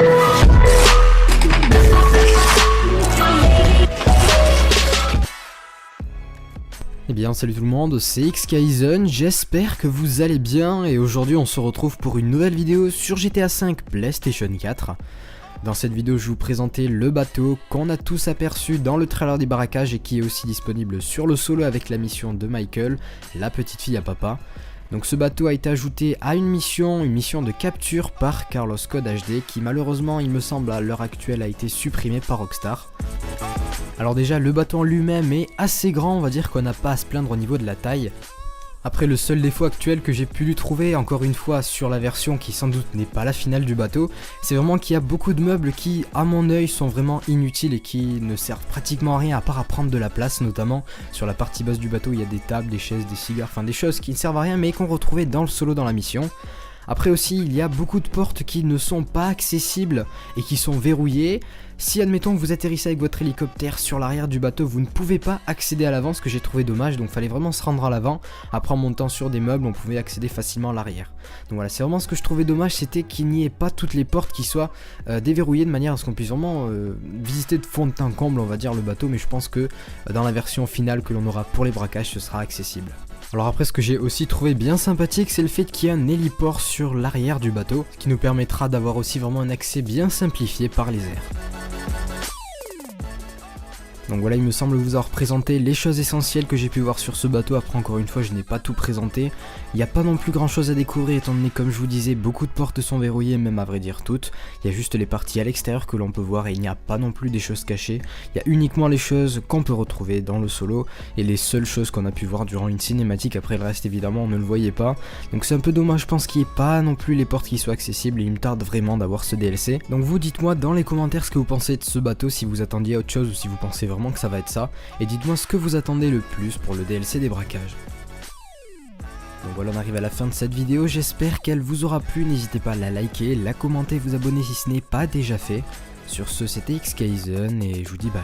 Eh bien salut tout le monde, c'est xKaizen, j'espère que vous allez bien et aujourd'hui on se retrouve pour une nouvelle vidéo sur GTA V PlayStation 4. Dans cette vidéo je vais vous présenter le bateau qu'on a tous aperçu dans le trailer des barracages et qui est aussi disponible sur le solo avec la mission de Michael, la petite fille à papa. Donc ce bateau a été ajouté à une mission de capture par Carlos Code HD qui malheureusement il me semble à l'heure actuelle a été supprimé par Rockstar. Alors déjà le bateau en lui-même est assez grand, on va dire qu'on n'a pas à se plaindre au niveau de la taille. Après le seul défaut actuel que j'ai pu lui trouver, encore une fois sur la version qui sans doute n'est pas la finale du bateau, c'est vraiment qu'il y a beaucoup de meubles qui à mon œil sont vraiment inutiles et qui ne servent pratiquement à rien à part à prendre de la place, notamment sur la partie basse du bateau il y a des tables, des chaises, des cigares, enfin des choses qui ne servent à rien mais qu'on retrouvait dans le solo dans la mission. Après aussi il y a beaucoup de portes qui ne sont pas accessibles et qui sont verrouillées. Si admettons que vous atterrissez avec votre hélicoptère sur l'arrière du bateau, vous ne pouvez pas accéder à l'avant, ce que j'ai trouvé dommage, donc fallait vraiment se rendre à l'avant. Après en montant sur des meubles on pouvait accéder facilement à l'arrière. Donc voilà, c'est vraiment ce que je trouvais dommage, c'était qu'il n'y ait pas toutes les portes qui soient déverrouillées de manière à ce qu'on puisse vraiment visiter de fond en comble on va dire le bateau, mais je pense que dans la version finale que l'on aura pour les braquages ce sera accessible. Alors après ce que j'ai aussi trouvé bien sympathique c'est le fait qu'il y ait un héliport sur l'arrière du bateau, ce qui nous permettra d'avoir aussi vraiment un accès bien simplifié par les airs. Donc voilà, il me semble vous avoir présenté les choses essentielles que j'ai pu voir sur ce bateau. Après encore une fois je n'ai pas tout présenté. Il n'y a pas non plus grand chose à découvrir étant donné comme je vous disais beaucoup de portes sont verrouillées, même à vrai dire toutes. Il y a juste les parties à l'extérieur que l'on peut voir et il n'y a pas non plus des choses cachées. Il y a uniquement les choses qu'on peut retrouver dans le solo et les seules choses qu'on a pu voir durant une cinématique. Après le reste évidemment on ne le voyait pas. Donc c'est un peu dommage, je pense qu'il n'y ait pas non plus les portes qui soient accessibles et il me tarde vraiment d'avoir ce DLC. Donc vous dites-moi dans les commentaires ce que vous pensez de ce bateau, si vous attendiez à autre chose ou si vous pensez vraiment que ça va être ça, et dites-moi ce que vous attendez le plus pour le DLC des braquages. Donc voilà, on arrive à la fin de cette vidéo, j'espère qu'elle vous aura plu, n'hésitez pas à la liker, la commenter, vous abonner si ce n'est pas déjà fait. Sur ce, c'était xKaizen et je vous dis bye.